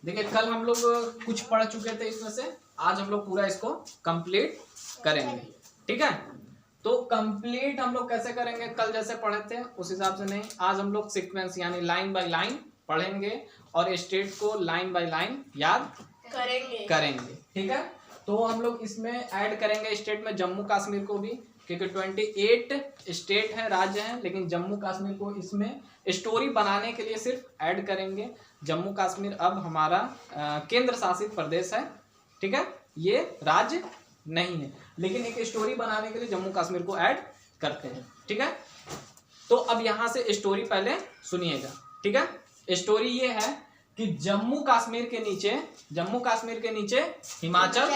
देखिए कल हम लोग कुछ पढ़ चुके थे इसमें से, आज हम लोग पूरा इसको कंप्लीट करेंगे। ठीक है, तो कंप्लीट हम लोग कैसे करेंगे, कल जैसे पढ़े थे उस हिसाब से नहीं, आज हम लोग सीक्वेंस यानी लाइन बाय लाइन पढ़ेंगे और स्टेट को लाइन बाय लाइन याद करेंगे। ठीक है, तो हम लोग इसमें ऐड करेंगे स्टेट में जम्मू कश्मीर को भी, क्योंकि 28 स्टेट है, राज्य हैं, लेकिन जम्मू कश्मीर को इसमें स्टोरी बनाने के लिए सिर्फ ऐड करेंगे। जम्मू कश्मीर अब हमारा केंद्र शासित प्रदेश है। ठीक है, ये राज्य नहीं है, लेकिन एक स्टोरी बनाने के लिए जम्मू कश्मीर को ऐड करते हैं। ठीक है, तो अब यहाँ से स्टोरी पहले सुनिएगा। ठीक है, स्टोरी ये है कि जम्मू कश्मीर के नीचे हिमाचल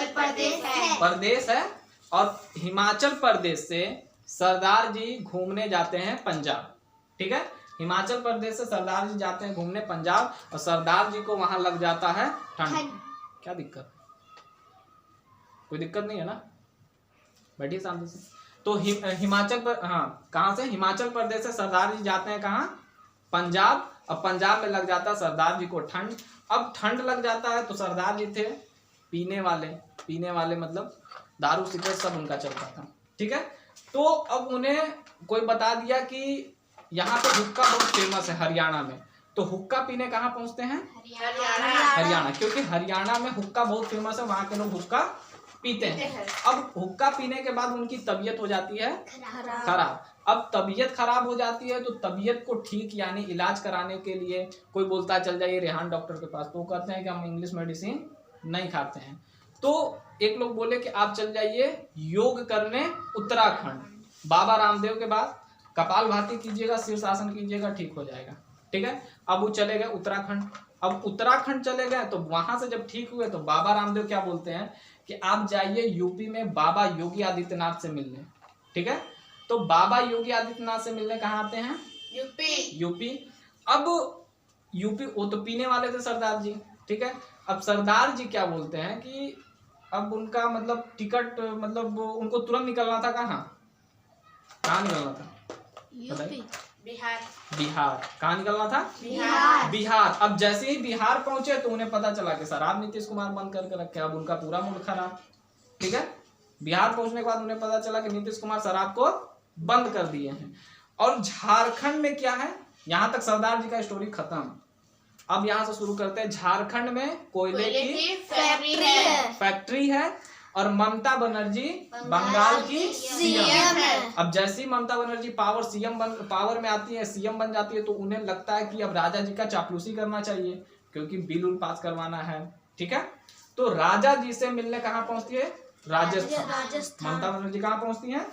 प्रदेश है और हिमाचल प्रदेश से सरदार जी घूमने जाते हैं पंजाब। ठीक है, हिमाचल प्रदेश से सरदार जी जाते हैं घूमने पंजाब और सरदार जी को वहां लग जाता है ठंड। क्या दिक्कत, कोई दिक्कत नहीं है ना, बैठिए शांति से। तो हिमाचल पर, हाँ कहाँ से, हिमाचल प्रदेश से सरदार जी जाते हैं कहाँ, पंजाब, और पंजाब में लग जाता है सरदार जी को ठंड। अब ठंड लग जाता है तो सरदार जी थे पीने वाले मतलब दारू सिगरेट सब उनका चलता था। ठीक है, तो अब उन्हें कोई बता दिया कि यहाँ पे हुक्का बहुत फेमस है हरियाणा में, तो हुक्का पीने कहाँ पहुंचते हैं, हरियाणा, क्योंकि हरियाणा में हुक्का बहुत फेमस है, वहां के लोग हुक्का पीते हैं। अब हुक्का पीने के बाद उनकी तबीयत हो जाती है खराब। अब तबीयत खराब हो जाती है तो तबीयत को ठीक यानी इलाज कराने के लिए कोई बोलता है चल जाइए रेहान डॉक्टर के पास, तो कहते हैं कि हम इंग्लिश मेडिसिन नहीं खाते हैं। तो एक लोग बोले कि आप चल जाइए योग करने उत्तराखंड, बाबा रामदेव के बाद कपालभाति कीजिएगा, शीर्षासन कीजिएगा, ठीक हो जाएगा। ठीक है, अब वो चले गए उत्तराखंड। अब उत्तराखंड चले गए तो वहां से जब ठीक हुए तो बाबा रामदेव क्या बोलते हैं कि आप जाइए यूपी में बाबा योगी आदित्यनाथ से मिलने। ठीक है, तो बाबा योगी आदित्यनाथ से मिलने कहाँ आते हैं, यूपी। अब यूपी, वो तो पीने वाले थे सरदार जी। ठीक है, अब सरदार जी क्या बोलते हैं कि अब उनका मतलब टिकट, मतलब उनको तुरंत निकलना था, कहाँ निकलना था, बिहार। कहाँ निकलना था, बिहार। अब जैसे ही बिहार पहुंचे तो उन्हें पता चला कि शराब नीतीश कुमार बंद करके रखे, अब उनका पूरा मूड खराब। ठीक है, बिहार पहुंचने के बाद उन्हें पता चला कि नीतीश कुमार शराब को बंद कर दिए हैं। और झारखंड में क्या है, यहां तक सरदार जी का स्टोरी खत्म। अब यहां से शुरू करते हैं। झारखंड में कोयले की फैक्ट्री है और ममता बनर्जी बंगाल की सीएम है। अब जैसे ही ममता बनर्जी पावर में आती है, सीएम बन जाती है, तो उन्हें लगता है कि अब राजा जी का चापलूसी करना चाहिए क्योंकि बिल पास करवाना है। ठीक है, तो राजा जी से मिलने कहाँ पहुंचती है, राजस्थान। ममता बनर्जी कहाँ पहुंचती है,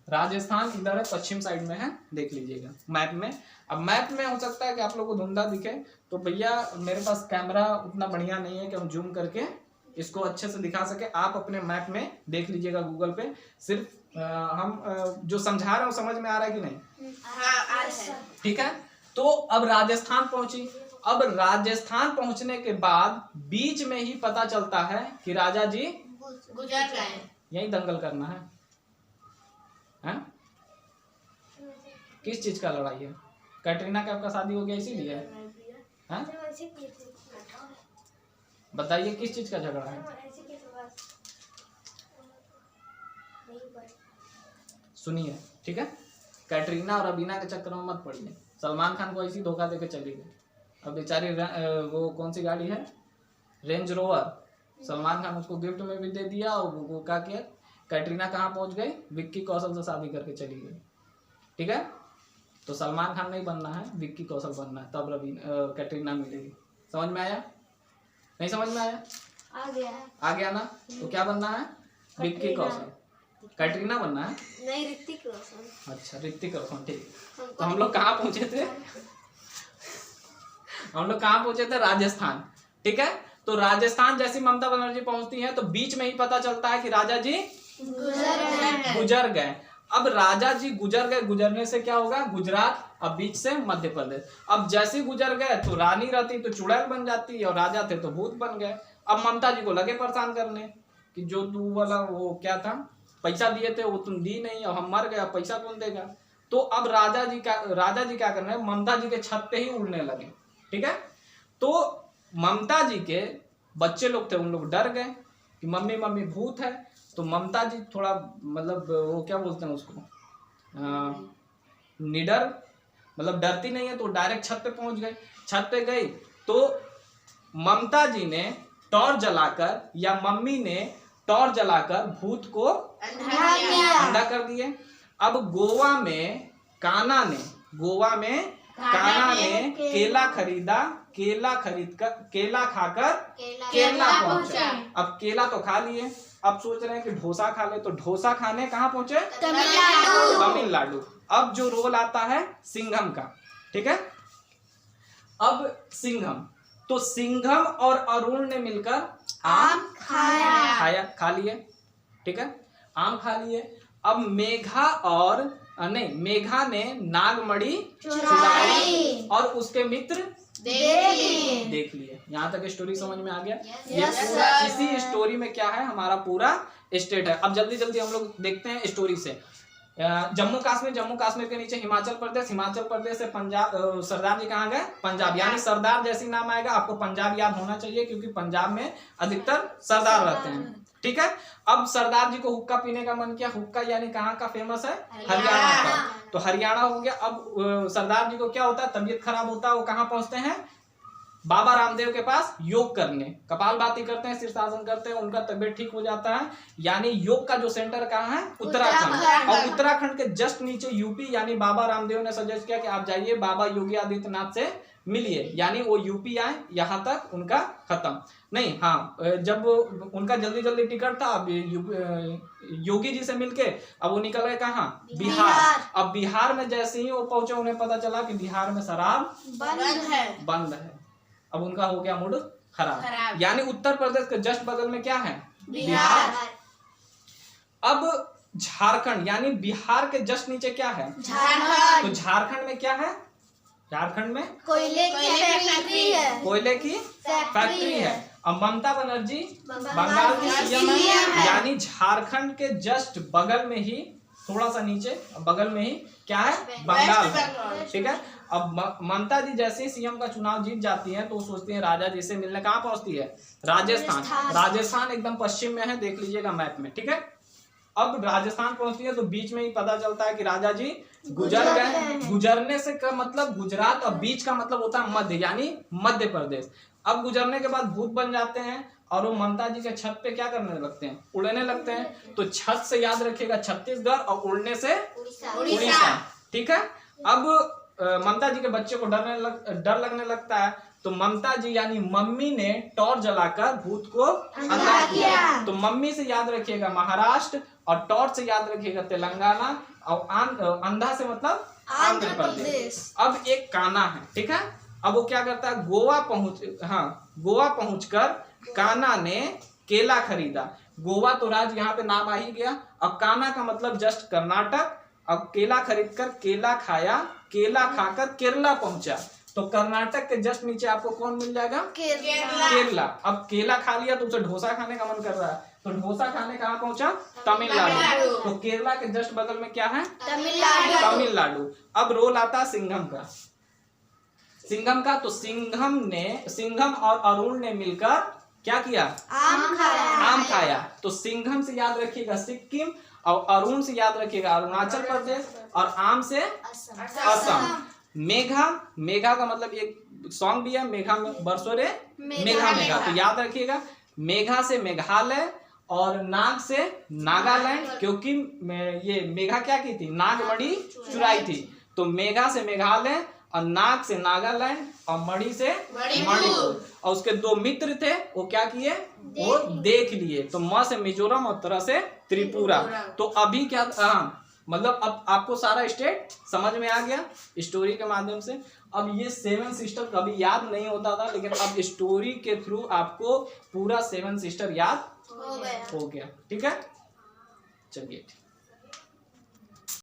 राजस्थान इधर है, पश्चिम साइड में है, देख लीजिएगा मैप में। अब मैप में हो सकता है कि आप लोगों को धुंधला दिखे, तो भैया मेरे पास कैमरा उतना बढ़िया नहीं है कि हम जूम करके इसको अच्छे से दिखा सके। आप अपने मैप में देख लीजिएगा गूगल पे, सिर्फ हम जो समझा रहे हैं वो समझ में आ रहा है कि नहीं, ठीक है। तो अब राजस्थान पहुंची। अब राजस्थान पहुंचने के बाद बीच में ही पता चलता है कि राजा जी गुजर गए। यही दंगल करना है, किस चीज का लड़ाई है, कैटरीना का आपका शादी हो गया इसीलिए, बताइए किस चीज का झगड़ा है, सुनिए, ठीक है। कैटरीना और अबीना के चक्कर में मत पड़िए। सलमान खान को ऐसी धोखा देके चली गई। अब बेचारी वो कौन सी गाड़ी है, रेंज रोवर, सलमान खान उसको गिफ्ट में भी दे दिया और वो क्या किया, कैटरीना कहाँ पहुंच गई, विक्की कौशल से शादी करके चली गई। ठीक है, तो सलमान खान नहीं बनना है, विक्की कौशल बनना है, तब कैटरीना मिलेगी। समझ में आया, नहीं समझ में आया, आ गया ना। तो क्या बनना है, विक्की कौशल, कैटरीना बनना है, नहीं ऋतिक रोशन। अच्छा ऋतिक रोशन, ठीक। तो हम लोग कहाँ पहुंचे थे, हम लोग कहाँ पहुंचे थे, राजस्थान। ठीक है, तो राजस्थान जैसी ममता बनर्जी पहुंचती है तो बीच में ही पता चलता है कि राजा जी गुजर गए। अब राजा जी गुजर गए, गुजरने से क्या होगा, गुजरात, अब बीच से मध्य प्रदेश। अब जैसे गुजर गए तो रानी रहती तो चुड़ैल बन जाती और राजा थे तो भूत बन गए। अब ममता जी को लगे परेशान करने कि जो तू वाला वो क्या था, पैसा दिए थे वो तुम दी नहीं और हम मर गए, पैसा कौन देगा। तो अब राजा जी क्या कर रहे हैं, ममता जी के छत पे ही उड़ने लगे। ठीक है, तो ममता जी के बच्चे लोग थे, उन लोग डर गए कि मम्मी मम्मी भूत है। तो ममता जी थोड़ा मतलब वो क्या बोलते हैं उसको, निडर, मतलब डरती नहीं है, तो डायरेक्ट छत पे पहुंच गई। छत पे गई तो ममता जी ने टॉर्च जलाकर, या मम्मी ने टॉर्च जलाकर भूत को अंधा कर दिए। अब गोवा में कान्हा ने केला खरीदा, केला खरीद कर केला खाकर केरला पहुंचा। अब केला तो खा लिए, अब सोच रहे हैं कि डोसा खा ले, तो डोसा खाने कहाँ पहुंचे? तमिलनाडु। अब जो रोल आता है सिंघम का, ठीक है। अब सिंघम, तो सिंघम और अरुण ने मिलकर आम खा लिए, ठीक है, आम खा लिए। अब मेघा ने नागमणि चुराई और उसके मित्र देख लिए। यहाँ तक स्टोरी समझ में आ गया? ये पूरा इसी स्टोरी में क्या है, हमारा पूरा स्टेट है। अब जल्दी जल्दी हम लोग देखते हैं स्टोरी से। जम्मू कश्मीर के नीचे हिमाचल प्रदेश से पंजाब। सरदार जी कहाँ गए? पंजाब। यानी सरदार जैसी नाम आएगा आपको पंजाब याद होना चाहिए, क्योंकि पंजाब में अधिकतर सरदार रहते हैं, ठीक है। अब सरदार जी को हुक्का पीने का मन किया। हुक्का यानी कहाँ का फेमस है? हरियाणा का। तो हरियाणा हो गया। अब सरदार जी को क्या होता है, तबीयत खराब होता है, वो कहाँ पहुंचते हैं? बाबा रामदेव के पास योग करने। कपालभाति करते हैं, शीर्षासन करते हैं, उनका तबीयत ठीक हो जाता है। यानी योग का जो सेंटर कहाँ है? उत्तराखंड। और उत्तराखंड के जस्ट नीचे यूपी, यानी बाबा रामदेव ने सजेस्ट किया कि आप जाइए बाबा योगी आदित्यनाथ से मिलिए। यानी वो यूपी आए, यहाँ तक उनका खत्म नहीं। हाँ, जब उनका जल्दी जल्दी टिकट था, अब योगी जी से मिलके अब वो निकल गए कहाँ? बिहार। अब बिहार में जैसे ही वो पहुंचे, उन्हें पता चला कि बिहार में शराब बंद है। अब उनका हो गया मूड खराब। यानी उत्तर प्रदेश के जस्ट बगल में क्या है? बिहार। अब झारखंड, यानी बिहार के जस्ट नीचे क्या है? झारखंड। तो झारखंड में क्या है? झारखंड में कोयले की फैक्ट्री है। अब ममता बनर्जी बंगाल की सीएम है। यानी झारखंड के जस्ट बगल में ही, थोड़ा सा नीचे बगल में ही क्या है? बंगाल है, ठीक है। अब ममता जी जैसे ही सीएम का चुनाव जीत जाती हैं, तो सोचती हैं राजा जी से मिलने कहाँ पहुंचती है? राजस्थान। राजस्थान एकदम पश्चिम में है, देख लीजिएगा मैप में, ठीक है। अब राजस्थान पहुंचती है तो बीच में ही पता चलता है कि राजा जी गुजर गए। गुजरने से का मतलब गुजरात, और बीच का मतलब होता है मध्य, यानी मध्य प्रदेश। अब गुजरने के बाद भूत बन जाते हैं और वो ममता जी के छत पे क्या करने लगते हैं? उड़ने लगते हैं। तो छत से याद रखिएगा छत्तीसगढ़, और उड़ने से उड़ीसा, ठीक है। अब ममता जी के बच्चे को डर लगने लगता है, तो ममता जी यानी मम्मी ने टॉर्च जलाकर भूत को अंधा किया। तो मम्मी से याद रखिएगा महाराष्ट्र, और टॉर्च से याद रखिएगा तेलंगाना, और अंधा से मतलब आंध्र प्रदेश। अब एक कान्हा है, ठीक है। अब वो क्या करता है? गोवा पहुंचकर कान्हा ने केला खरीदा। गोवा तो राज्य यहाँ पे नाम आ ही गया। अब कान्हा का मतलब जस्ट कर्नाटक। अब केला खरीदकर केला खाया, केला खाकर केरला पहुंचा। तो कर्नाटक के जस्ट नीचे आपको कौन मिल जाएगा? केरला। अब केला खा लिया तो उसे डोसा खाने का मन कर रहा है, तो डोसा खाने कहाँ पहुंचा? तमिलनाडु। तो केरला के जस्ट बगल में क्या है? तमिलनाडु। अब रोल आता है सिंघम का। तो सिंघम और अरुण ने मिलकर क्या किया? आम खाया। तो सिंघम से याद रखिएगा सिक्किम, और अरुण से याद रखिएगा अरुणाचल प्रदेश, और आम से असम। मेघा का मतलब एक सॉन्ग भी है, मेघा में बरसों रे मेघा। तो याद रखिएगा मेघा से मेघालय, और नाग से नागालैंड, क्योंकि ये मेघा क्या की थी? नागमणि चुराई थी। तो मेघा से मेघालय, और नाग से नागालैंड, और मणि से मणिपुर। और उसके दो मित्र थे, वो क्या किए? वो देख लिए। तो म से मिजोरम, और तरह से त्रिपुरा। तो अभी क्या, मतलब अब आपको सारा स्टेट समझ में आ गया स्टोरी के माध्यम से। अब ये 7 सिस्टर कभी याद नहीं होता था, लेकिन अब स्टोरी के थ्रू आपको पूरा 7 सिस्टर याद हो गया, ठीक है। चलिए।